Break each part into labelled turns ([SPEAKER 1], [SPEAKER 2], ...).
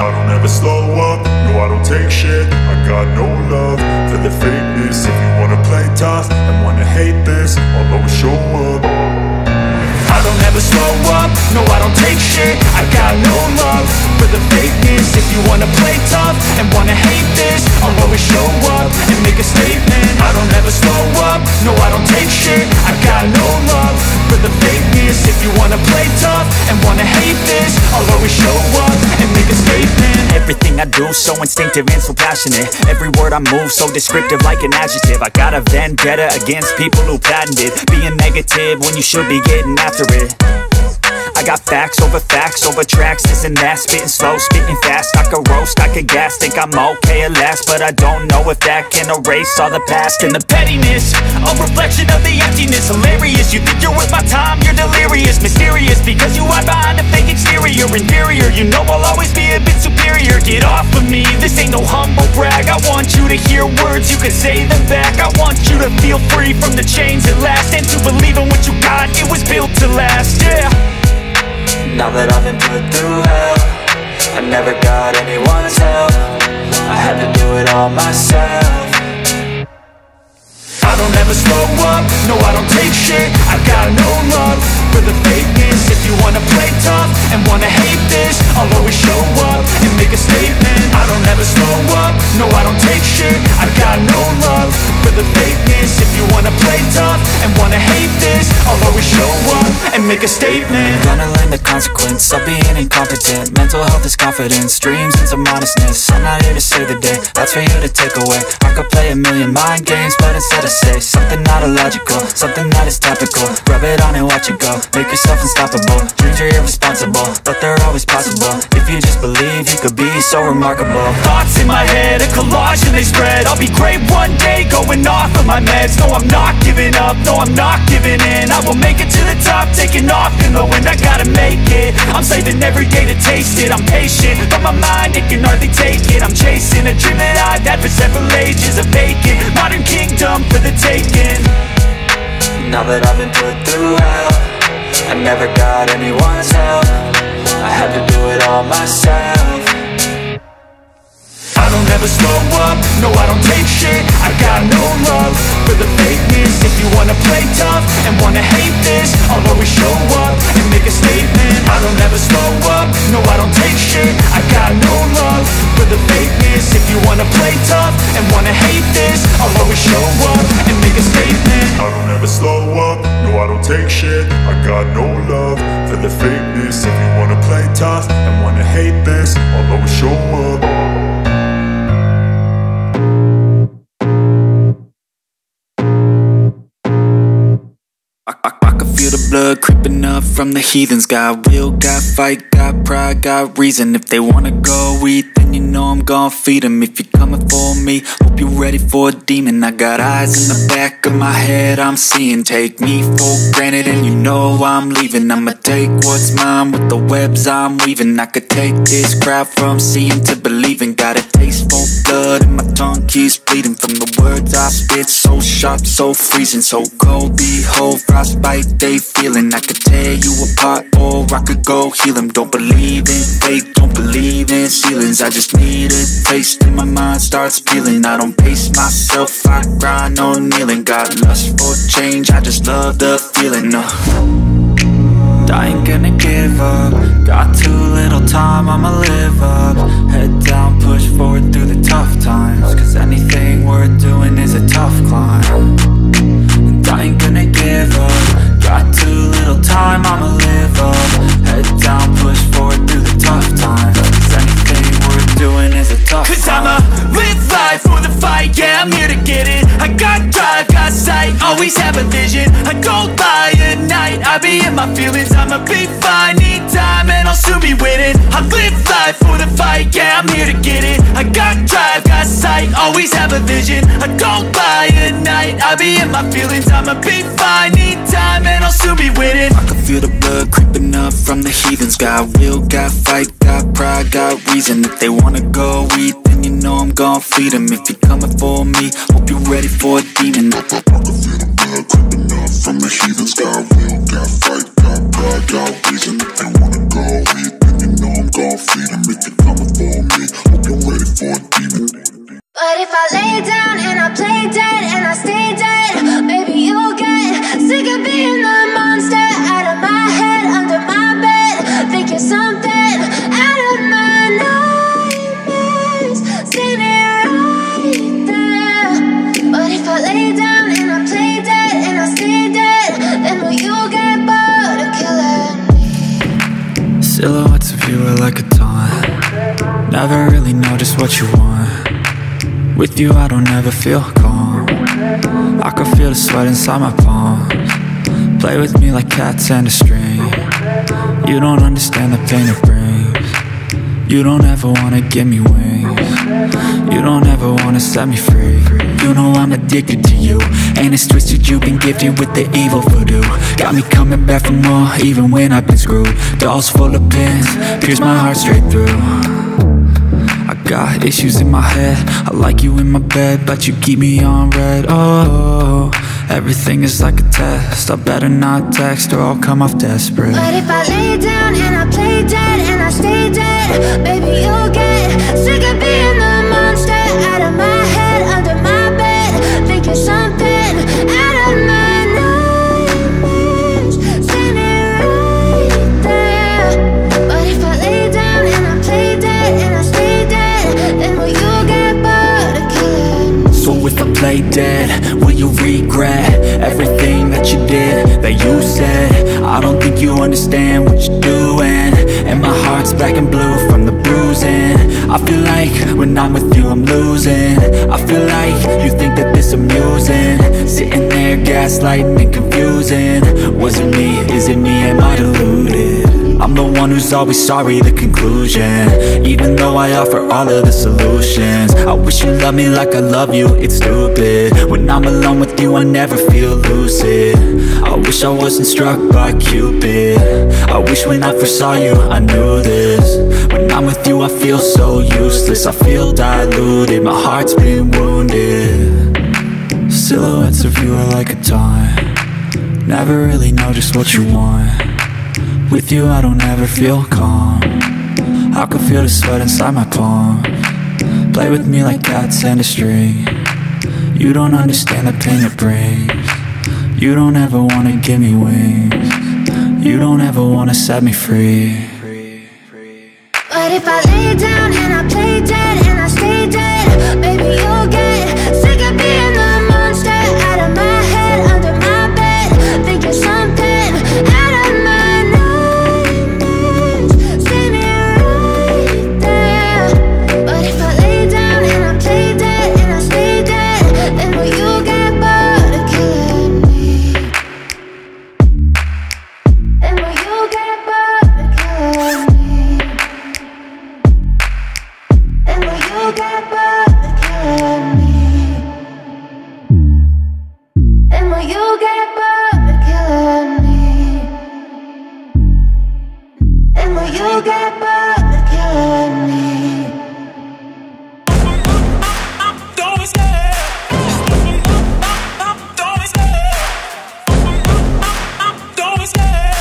[SPEAKER 1] I don't ever slow up, no I don't take shit. I got no love for the fakeness. If you wanna play tough and wanna hate this, I'll always show up. I don't ever slow up, no I don't take shit. I got no love for the fakeness. If you wanna play tough and wanna hate this, I'll always show up and make a statement. I don't ever slow up, no I don't take shit. I got no love for the fakeness. If you wanna play tough and wanna hate this, I'll always show up and make a statement.
[SPEAKER 2] Everything I do so instinctive and so passionate. Every word I move so descriptive like an adjective. I got a vendetta against people who patented being negative when you should be getting after it. I got facts over tracks, this and that. Spitting slow, spitting fast, I could roast, I could gas. Think I'm okay at last, but I don't know if that can erase all the past. And the pettiness, a reflection of the emptiness. Hilarious, you think you're worth my time, you're delirious. Mysterious, because you hide behind a fake exterior. Inferior, you know I'll always be a bit superior. Get off of me, this ain't no humble brag. I want you to hear words, you can say them back. I want you to feel free from the chains at last, and to believe in what you got, it was built to last, yeah.
[SPEAKER 3] Now that I've been put through hell, I never got anyone's help. I had to do it all myself.
[SPEAKER 1] I don't ever slow up, no I don't take shit. I got no love for the fakeness. If you wanna play tough and wanna hate this, I'll always show up and make a statement. I don't ever slow up, no I don't take shit. I got no love for the fakeness. If you wanna play tough and wanna hate this, I'll always show up and make a statement.
[SPEAKER 3] Gonna learn the consequence of being incompetent. Mental health is confidence, dreams and some honestness. I'm not here to save the day, that's for you to take away. I could play a million mind games, but instead I say something not illogical, something that is topical. Rub it on and watch it go, make yourself unstoppable. Dreams are irresponsible, but they're always possible. If you just believe, you could be so remarkable.
[SPEAKER 2] Thoughts in my head, a collage and they spread. I'll be great one day, going off of my meds. No, I'm not giving up, no, I'm not giving in. I will make it to the top, taking off in the wind. I gotta make it, I'm saving every day to taste it. I'm patient, but my mind, it can hardly take it. I'm chasing a dream that I've had for several ages. A vacant, modern kingdom for the taking.
[SPEAKER 3] Now that I've been put through hell, I never got anyone's help. I had to do it all myself.
[SPEAKER 1] I don't ever slow up, no I don't take shit. I got no love for the fakeness. If you wanna play tough and wanna hate this, I'll always show up and make a statement. I don't ever slow up, no I don't take shit. I got no love for the fakeness. If you wanna play tough and wanna hate this, I'll always show up and make a statement. I don't ever slow up, no I don't take shit. I got no love for the fakeness. If you wanna play tough and wanna hate this, I'll always show up.
[SPEAKER 3] I can feel the blood creeping up from the heathens. Got will, got fight, got pride, got reason. If they wanna go eat, then you know I'm gon' feed them. If you're coming for me, hope you're ready for a demon. I got eyes in the back of my head, I'm seeing. Take me for granted and you know I'm leaving. I'ma take what's mine with the webs I'm weaving. I could take this crowd from seeing to believing. Got a taste for blood and my tongue keeps bleeding. From the words I spit, so sharp, so freezing. So cold, behold, frostbite they feeling. I could tear you apart or I could go heal them. Don't believe in fate, don't believe in ceilings. I just need a taste and my mind starts peeling. I don't pace myself, I grind on kneeling. Got lust for change, I just love the feeling. No, I ain't gonna give up. Got too little time, I'ma live up. Head down, push forward through the tough times. Cause anything worth doing is a tough climb. And I ain't gonna give up. Got too little time, I'ma live up. Head down, push forward through the tough times. Cause anything worth doing is a tough climb.
[SPEAKER 2] Cause I'ma live life for the fight, yeah, I'm here to get it. I got drive, got sight, always have a vision. I don't lie at night, I be in my feelings. I'ma be fine, need time and I'll soon be winning. I live life for the fight, yeah, I'm here to get it. I got drive, got sight, always have a vision. I don't lie at night, I be in my feelings. I'ma be fine, need time and I'll soon be winning.
[SPEAKER 3] I can feel the blood creeping up from the heathens. Got will, got fight, got pride, got reason. If they wanna go eat, then you know I'm gon' feed them. If you're coming for me, hope you're ready for a demon. I can feel the blood creeping up from the heathens. Got will, got fight, got pride, got reason. If they wanna go eat, then you know I'm gon' feed them. If you're coming for
[SPEAKER 4] But if I lay down and I play dead and I stay dead, baby, you'll get sick of being the monster out of my head, under my bed, thinking something out of my nightmares, standing right there. But if I lay down and I play dead and I stay dead, then will you get bored of killing me?
[SPEAKER 3] Silhouettes of you are like a taunt. Never really know just what you want. With you I don't ever feel calm. I can feel the sweat inside my palms. Play with me like cats and a string. You don't understand the pain it brings. You don't ever wanna give me wings. You don't ever wanna set me free. You know I'm addicted to you, and it's twisted, you've been gifted with the evil voodoo. Got me coming back for more, even when I've been screwed. Dolls full of pins, pierce my heart straight through. I got issues in my head, I like you in my bed, but you keep me on red. Oh, everything is like a test, I better not text or I'll come off desperate.
[SPEAKER 4] But if I lay down and I play dead and I stay dead, baby, you'll get sick of being the monster out of my head, under my bed, thinking something out of my nightmares, standing right there. But if I lay down and I play dead and I stay dead, then will you get bored of killing me?
[SPEAKER 3] So if I play dead, will you regret everything that you did, that you said? I don't think you understand what you're doing, and my heart's black and blue from the bruising. I feel like when I'm with you I'm losing. I feel like you think that this amusing, sitting there gaslighting and confusing. Was it me? Is it me? Am I deluded? I'm the one who's always sorry, the conclusion, even though I offer all of the solutions. I wish you loved me like I love you, it's stupid. When I'm alone with you I never feel lucid. I wish I wasn't struck by Cupid. I wish when I first saw you I knew this. When I'm with you I feel so useless, I feel diluted, my heart's been wounded. Silhouettes of you are like a taunt. Never really know just what you want. With you I don't ever feel calm. I can feel the sweat inside my palms. Play with me like cats and a string. You don't understand the pain it brings. You don't ever wanna give me wings. You don't ever wanna set me free.
[SPEAKER 4] But if I lay down and I play dead and I stay dead, baby, you'll get sick of being the monster out of my head, under my bed, thinking something out of my nightmares, standing right there. But if I lay down and I play dead and I stay dead, then will you get bored of killing me? Then will you get bored of killing me? And will you get bored of killing me? And will you get bored of killing me? And will you get bored of killing me?
[SPEAKER 5] Don't be scared. Don't be scared. Don't be scared.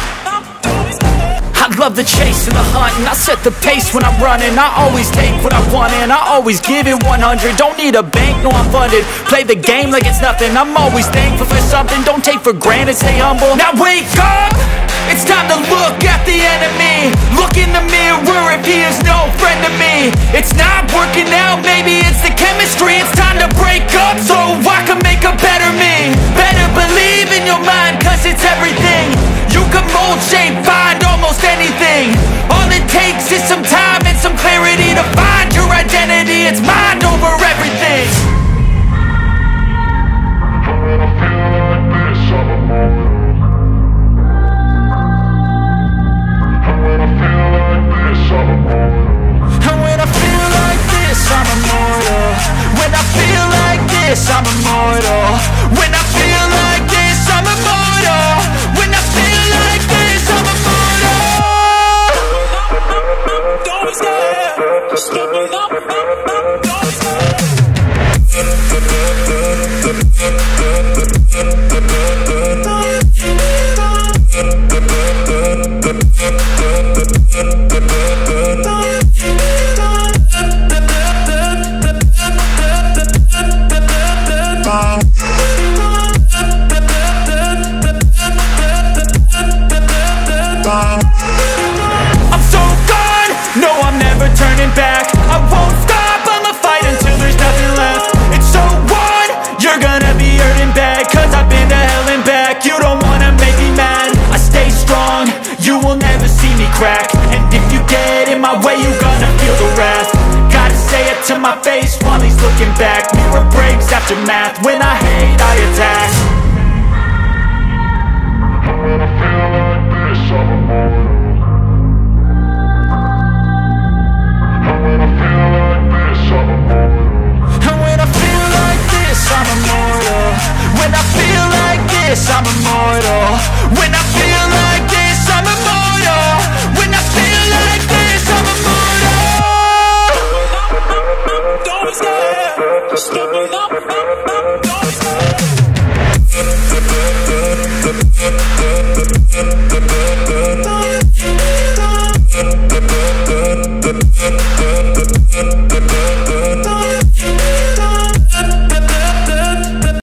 [SPEAKER 5] Don't be scared.
[SPEAKER 2] I love the chase and the hunt, and I set the pace when I'm running. I always take what I want and I always give it 100. Don't need a bank, no I'm funded. Play the game like it's nothing. I'm always thankful for something. Don't take for granted, stay humble. Now wake up! It's time to look at the enemy. Look in the mirror if he is no friend to me. It's not working out, maybe it's the chemistry. It's time to break up so I can make a better me. Better believe in your mind, cause it's everything. You can mold, shape, find almost anything. All it takes is some time and some clarity to find your identity. It's mind over everything. And when I feel like this, I'm immortal. When I feel like this, I'm immortal. When I feel like this, I'm immortal. When I feel like this, I'm immortal.
[SPEAKER 5] Don't be scared. Don't be scared.
[SPEAKER 2] my way, you gonna feel the wrath. Gotta say it to my face while he's looking back. Mirror breaks after math, when I hate I attack. When I feel like this, I'm immortal. When I feel like this, I'm immortal. When I feel like this, I'm immortal. When I feel like this, I'm immortal. When I feel like this, I'm immortal. When I feel like this, I'm immortal.
[SPEAKER 5] Don't stare, stupid up, don't stare.